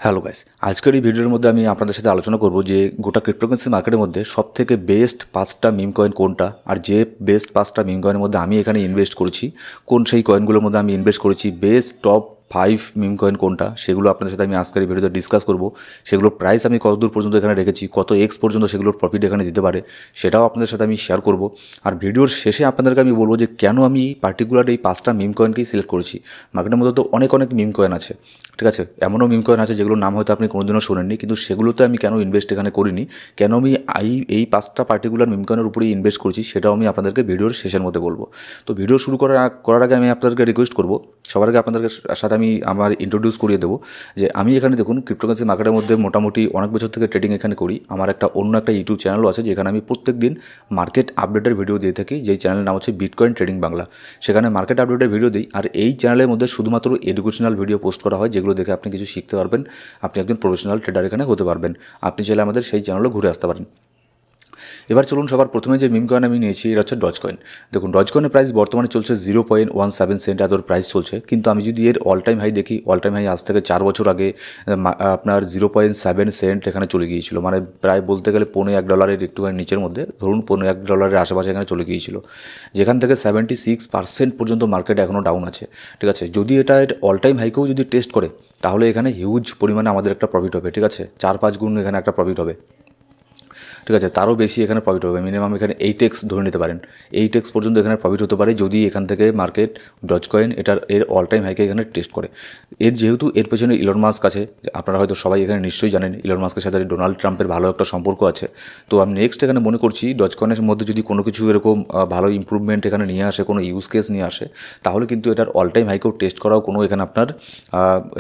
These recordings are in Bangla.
হ্যালো গাইস, আজকের এই ভিডিওর মধ্যে আমি আপনাদের সাথে আলোচনা করব যে গোটা ক্রিপ্টোকারেন্সি মার্কেটের মধ্যে সবথেকে বেস্ট 5টা মিম কয়েন কোনটা, আর যে বেস্ট 5টা মিম কয়েনের মধ্যে আমি এখানে ইনভেস্ট করেছি, কোন সেই কয়েনগুলোর মধ্যে আমি ইনভেস্ট করেছি, বেস্ট টপ 5 মিম কয়েন কোনটা, সেগুলো আপনাদের সাথে আমি আজকের এই ভিডিওতে ডিসকাস করব। সেগুলোর প্রাইস আমি কতদূর পর্যন্ত এখানে রেখেছি, কত এক্স পর্যন্ত সেগুলোর প্রফিট এখানে দিতে পারে, সেটাও আপনাদের সাথে আমি শেয়ার করব। আর ভিডিওর শেষে আপনাদেরকে আমি বলবো যে কেন আমি পার্টিকুলার এই 5টা মিম কয়েনকেই সিলেক্ট করেছি। মার্কেটের মধ্যে তো অনেক মিম কয়েন আছে, ঠিক আছে, এমনও মিম কয়েন আছে যেগুলোর নাম হয়তো আপনি কোনোদিনও শোনেননি, কিন্তু সেগুলোতে আমি কেন ইনভেস্ট এখানে করিনি, কেন আমি এই 5টা পার্টিকুলার মিম কয়েনের উপরেই ইনভেস্ট করেছি, সেটাও আমি আপনাদেরকে ভিডিওর শেষের মধ্যে বলবো। তো ভিডিও শুরু করার আগে আমি আপনাদেরকে রিকোয়েস্ট করবো, সবার আগে আপনাদের সাথে আমি আমার ইন্ট্রোডিউস করিয়ে দেবো যে আমি এখানে দেখুন ক্রিপ্টোকারেন্সি মার্কেটের মধ্যে মোটামুটি অনেক বছর থেকে ট্রেডিং এখানে করি। আমার অন্য একটা ইউটিউব চ্যানেলও আছে যেখানে আমি প্রত্যেক দিন মার্কেট আপডেটের ভিডিও দিয়ে থাকি, যেই চ্যানেলের নাম হচ্ছে বিটকয়েন ট্রেডিং বাংলা। সেখানে মার্কেট আপডেটের ভিডিও দিই, আর এই চ্যানেলের মধ্যে শুধুমাত্র এডুকেশনাল ভিডিও পোস্ট করা হয়, যেগুলো দেখে আপনি কিছু শিখতে পারবেন, আপনি একজন প্রফেশনাল ট্রেডার এখানে হতে পারবেন। আপনি চাইলে আমাদের সেই চ্যানেলও ঘুরে আসতে পারেন। এবার চলুন, সবার প্রথমে যে মিম কয়েন আমি নিয়েছি এটা হচ্ছে ডজ কয়েন। দেখুন, ডজ কয়েনের প্রাইস বর্তমানে চলছে 0.17 সেন্ট এত প্রাইস চলছে, কিন্তু আমি যদি এর অল টাইম হাই দেখি, অল টাইম হাই আজ থেকে 4 বছর আগে আপনার 0.7 সেন্ট এখানে চলে গিয়েছিল, মানে প্রায় বলতে গেলে $1 একটুখানি নিচের মধ্যে, ধরুন $1 আশেপাশে এখানে চলে গিয়েছিল, যেখান থেকে 76% পর্যন্ত মার্কেট এখনও ডাউন আছে। ঠিক আছে, যদি এটা অল টাইম হাইকেও যদি টেস্ট করে, তাহলে এখানে হিউজ পরিমাণে আমাদের একটা প্রফিট হবে। ঠিক আছে, 4-5 গুণ এখানে একটা প্রফিট হবে। ঠিক আছে, তারও বেশি এখানে প্রফিট হবে, মিনিমাম এখানে 8x ধরে নিতে পারেন, 8x পর্যন্ত এখানে প্রফিট হতে পারে যদি এখান থেকে মার্কেট ডজ কয়েন এর অল টাইম হাইকে এখানে টেস্ট করে। যেহেতু এর পেছনে ইলন মাস্ক আছে, আপনারা হয়তো সবাই এখানে নিশ্চয়ই জানেন ইলন মাস্কের সাথে ডোনাল্ড ট্রাম্পের ভালো একটা সম্পর্ক আছে। তো আমি নেক্সট এখানে মনে করছি ডজ কয়েনের মধ্যে যদি কোনো কিছু এরকম ভালো ইম্প্রুভমেন্ট এখানে নিয়ে আসে, কোনো ইউজ কেস নিয়ে আসে, তাহলে কিন্তু এটার অল টাইম হাইকেও টেস্ট করাও কোনো এখানে আপনার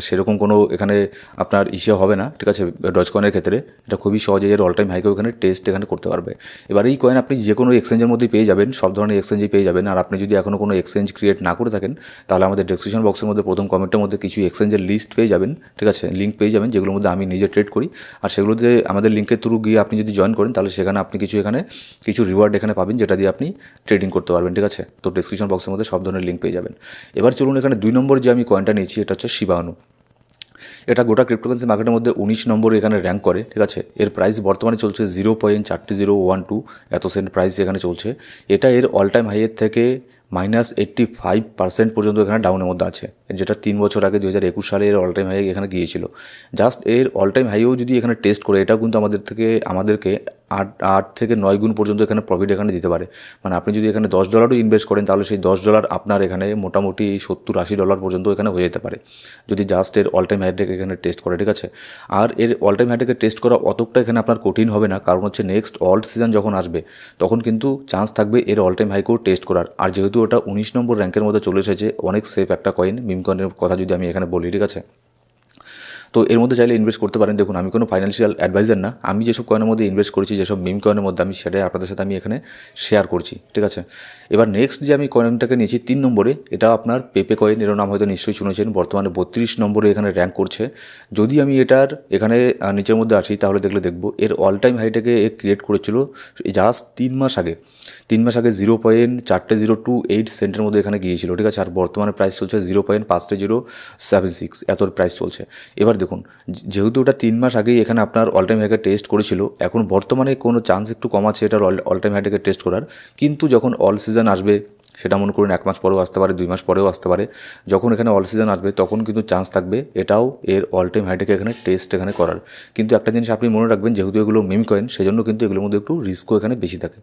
সেরকম কোনো এখানে আপনার ইস্যু হবে না। ঠিক আছে, ডজ কয়েনের ক্ষেত্রে এটা খুবই সহজে এর অল টাইম হাইকেও এখানে টেস্ট এখানে করতে পারবে। এবার এই কয়েন আপনি যে কোনো এক্সচেঞ্জের মধ্যেই পেয়ে যাবেন, সব ধরনের এক্সচেঞ্জেই পেয়ে যাবেন। আর আপনি যদি এখনও কোনো এক্সচেঞ্জ ক্রিয়েট না করে থাকেন, তাহলে আমাদের ডেসক্রিপশন বক্সের মধ্যে প্রথম কমেন্টের মধ্যে কিছু এক্সচেঞ্জের লিস্ট পেয়ে যাবেন, ঠিক আছে, লিঙ্ক পেয়ে যাবেন, যেগুলোর মধ্যে আমি নিজে ট্রেড করি। আর সেগুলোতে আমাদের লিঙ্কের থ্রু গিয়ে আপনি যদি জয়েন করেন, তাহলে সেখানে আপনি কিছু রিওয়ার্ড এখানে পাবেন, যেটা দিয়ে আপনি ট্রেডিং করতে পারবেন। ঠিক আছে, তো ডেসক্রিপশন বক্সের মধ্যে সব ধরনের লিঙ্ক পেয়ে যাবেন। এবার চলুন, এখানে 2 নম্বর যে আমি কয়েনটা নিয়েছি এটা হচ্ছে শিবা ইনু। এটা গোটা ক্রিপ্টোকারেন্সি মার্কেটের মধ্যে 19 নম্বরে এখানে র্যাঙ্ক করে। ঠিক আছে, এর প্রাইস বর্তমানে চলছে 0.4012 এত সেন্ট প্রাইস এখানে চলছে। এটা এর অল টাইম হাইয়ের থেকে -85% পর্যন্ত এখানে ডাউনের মধ্যে আছে, যেটা 3 বছর আগে 2021 সালে এর অল টাইম হাই এখানে গিয়েছিল। জাস্ট এর অল টাইম হাইও যদি এখানে টেস্ট করে, এটাও কিন্তু আমাদেরকে 8 থেকে 9 গুণ পর্যন্ত এখানে প্রফিট এখানে দিতে পারে। মানে আপনি যদি এখানে $10 ইনভেস্ট করেন, তাহলে সেই $10 আপনার এখানে মোটামুটি $70-80 পর্যন্ত এখানে হয়ে যেতে পারে, যদি জাস্ট এর অল টাইম হাইটাকে এখানে টেস্ট করে। ঠিক আছে, আর এর অল টাইম হাইটাকে টেস্ট করা অতটা এখানে আপনার কঠিন হবে না, কারণ হচ্ছে নেক্সট অল্ট সিজন যখন আসবে, তখন কিন্তু চান্স থাকবে এর অল টাইম হাইকেও টেস্ট করার। আর যেহেতু ওটা 19 নম্বর র্যাঙ্কের মধ্যে চলে এসেছে, অনেক সেফ একটা কয়েন, মিম কয়েনের কথা যদি আমি এখানে বলি। ঠিক আছে, তো এর মধ্যে চাইলে ইনভেস্ট করতে পারেন। দেখুন, আমি কোনো ফাইন্যান্সিয়াল অ্যাডভাইজার না, আমি যেসব কয়েনের মধ্যে ইনভেস্ট করেছি, যেসব মিম কয়েনের মধ্যে, আমি সেটাই আপনাদের সাথে আমি এখানে শেয়ার করছি। ঠিক আছে, এবার নেক্সট যে আমি কয়েনটাকে নিয়েছি 3 নম্বরে, এটা আপনার পেপে কয়েন, এর নাম হয়তো নিশ্চয়ই শুনেছেন, বর্তমানে 32 নম্বরে এখানে র্যাঙ্ক করছে। যদি আমি এটার এখানে নিচের মধ্যে আসি, তাহলে দেখবো এর অল টাইম হাইটাকে ক্রিয়েট করেছিল জাস্ট 3 মাস আগে। 3 মাস আগে 0.4028 সেন্টের মধ্যে এখানে গিয়েছিল। ঠিক আছে, আর বর্তমানে প্রাইস চলছে 0.5076 এত প্রাইস চলছে। এবার দেখুন, যেহেতু ওটা 3 মাস আগেই এখানে আপনার অল টাইম হাইকে টেস্ট করেছিল, এখন বর্তমানে কোনো চান্স একটু কম আছে এটার অল টাইম হাইটাকে টেস্ট করার, কিন্তু যখন অল সিজন আসবে, সেটা মনে করুন 1 মাস পরেও আসতে পারে, 2 মাস পরেও আসতে পারে, যখন এখানে অল সিজন আসবে তখন কিন্তু চান্স থাকবে এটাও এর অল টাইম হাইটাকে এখানে টেস্ট এখানে করার। কিন্তু একটা জিনিস আপনি মনে রাখবেন, যেহেতু এগুলো মিম কয়েন, সেজন্য কিন্তু এগুলোর মধ্যে একটু রিস্কও এখানে বেশি থাকে।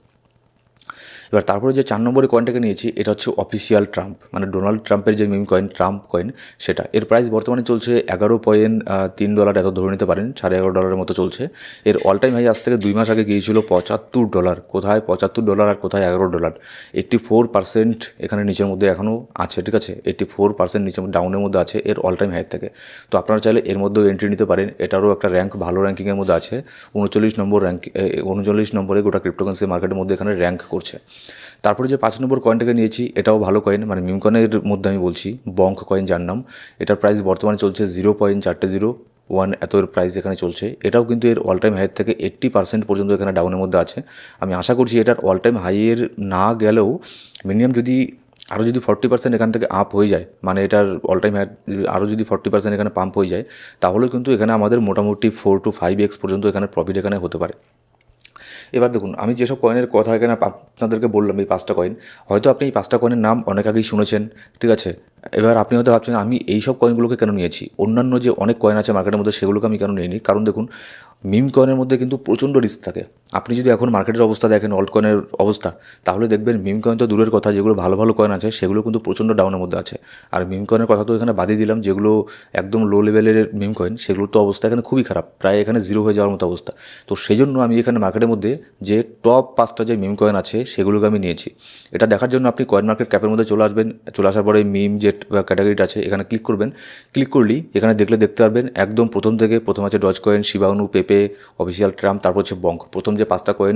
এবার তারপরে যে 4 নম্বরের কয়েনটাকে নিয়েছি, এটা হচ্ছে অফিসিয়াল ট্রাম্প, মানে ডোনাল্ড ট্রাম্পের যে মিম কয়েন, ট্রাম্প কয়েন, সেটা। এর প্রাইস বর্তমানে চলছে $11.3 এত ধরে নিতে পারেন, $11.5 মতো চলছে। এর অল টাইম হাই আজ থেকে 2 মাস আগে গিয়েছিল $75, কোথায় $75 আর কোথায় $11। 84% এখানে নিচের মধ্যে এখনও আছে। ঠিক আছে, 84% নিচে ডাউনের মধ্যে আছে এর অল টাইম হাইয়ের থেকে। তো আপনারা চাইলে এর মধ্যেও এন্ট্রি নিতে পারেন, এটারও একটা র্যাঙ্ক ভালো র্যাঙ্কিংয়ের মধ্যে আছে, 39 নম্বরে গোটা ক্রিপ্টোকারেন্সি মার্কেটের মধ্যে এখানে র্যাঙ্ক করছে। তারপরে যে 5 নম্বর কয়েনটাকে নিয়েছি, এটাও ভালো কয়েন, মানে মিম কয়েনের মধ্যে আমি বলছি, বঙ্ক কয়েন যার নাম। এটার প্রাইস বর্তমানে চলছে 0.4001 এত এর প্রাইস এখানে চলছে। এটাও কিন্তু এর অল টাইম হাইয়ের থেকে 80% পর্যন্ত এখানে ডাউনের মধ্যে আছে। আমি আশা করছি এটার অল টাইম হাইয়ের না গেলেও মিনিমাম যদি আরও যদি 40% এখান থেকে আপ হয়ে যায়, মানে এটার অল টাইম হাই আরও যদি 40% এখানে পাম্প হয়ে যায়, তাহলেও কিন্তু এখানে আমাদের মোটামুটি 4 to 5x পর্যন্ত এখানে প্রফিট এখানে হতে পারে। এবার দেখুন, আমি যেসব কয়েনের কথা এখানে আপনাদেরকে বললাম, এই 5টা কয়েন, হয়তো আপনি এই 5টা কয়েনের নাম অনেক আগেই শুনেছেন, ঠিক আছে? এবার আপনি হয়তো ভাবছেন আমি এই সব কয়েনগুলোকে কেন নিয়েছি, অন্যান্য যে অনেক কয়েন আছে মার্কেটের মধ্যে সেগুলোকে আমি কেন নিইনি। কারণ দেখুন, মিম কয়েনের মধ্যে কিন্তু প্রচণ্ড রিস্ক থাকে। আপনি যদি এখন মার্কেটের অবস্থা দেখেন, অল্ট কয়েনের অবস্থা, তাহলে দেখবেন মিম কয়েন তো দূরের কথা, যেগুলো ভালো ভালো কয়েন আছে সেগুলো কিন্তু প্রচণ্ড ডাউনের মধ্যে আছে। আর মিম কয়েনের কথা তো এখানে বাদই দিলাম, যেগুলো একদম লো লেভেলের মিম কয়েন সেগুলোর তো অবস্থা এখানে খুবই খারাপ, প্রায় এখানে জিরো হয়ে যাওয়ার মতো অবস্থা। তো সেই জন্য আমি এখানে মার্কেটের মধ্যে যে টপ 5টা যে মিম কয়েন আছে সেগুলোকে আমি নিয়েছি। এটা দেখার জন্য আপনি কয়েন মার্কেট ক্যাপের মধ্যে চলে আসবেন, চলে আসার পরে মিম যে ক্যাটাগরিটা আছে এখানে ক্লিক করবেন। ক্লিক করলেই এখানে দেখতে পারবেন একদম প্রথম থেকে, প্রথম আছে ডজ কয়েন, শিবানু, পেপে, অফিসিয়াল ট্রাম্প, তারপর হচ্ছে বঙ্ক। প্রথম যে 5টা কয়েন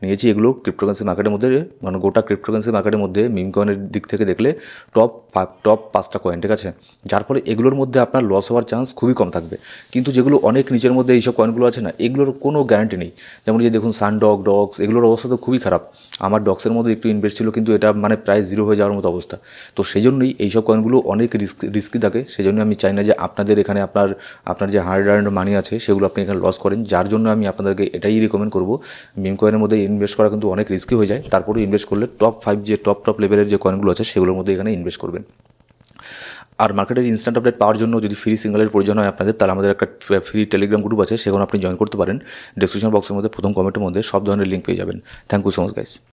নিয়েছি এগুলো ক্রিপ্টোকারেন্সি মার্কেটের মধ্যে, মানে গোটা ক্রিপ্টোকারেন্সি মার্কেটের মধ্যে মিম কয়েনের দিক থেকে দেখলে টপ 5টা কয়েন, ঠিক আছে? যার ফলে এগুলোর মধ্যে আপনার লস হওয়ার চান্স খুবই কম থাকবে। কিন্তু যেগুলো অনেক নিচের মধ্যে এইসব কয়েনগুলো আছে না, এগুলোর কোনো গ্যারান্টি নেই। যেমন যে দেখুন সানডগ, ডক্স, এগুলোর অবস্থা তো খুবই খারাপ। আমার ডক্সের মধ্যে একটু ইনভেস্ট ছিল, কিন্তু এটা মানে প্রায় জিরো হয়ে যাওয়ার মতো অবস্থা। তো সেই জন্যই এইসব কয়েনগুলো অনেক রিস্কি থাকে। সেই জন্য আমি চাই না যে আপনাদের এখানে আপনার যে হার্ড আর্নড মানি আছে সেগুলো আপনি এখানে লস করেন। যার জন্য আমি আপনাদেরকে এটাই রিকমেন্ড করবো, মিম কয়েনের মধ্যে ইনভেস্ট করা কিন্তু অনেক রিস্কি হয়ে যায়। তারপরে ইনভেস্ট করলে টপ 5 যে টপ লেভেলের যে কয়েনগুলো আছে সেগুলোর মধ্যে এখানে ইনভেস্ট করবেন। আর মার্কেটের ইনস্ট্যান্ট আপডেট পাওয়ার জন্য যদি ফ্রি সিগন্যালের প্রয়োজন হয় আপনাদের, তাহলে আমাদের একটা ফ্রি টেলিগ্রাম গ্রুপ আছে, সেখানে আপনি জয়েন করতে পারেন। ডেসক্রিপশন বক্সের মধ্যে প্রথম কমেন্টের মধ্যে সব ধরনের লিঙ্ক পেয়ে যাবেন। Thank you so much guys.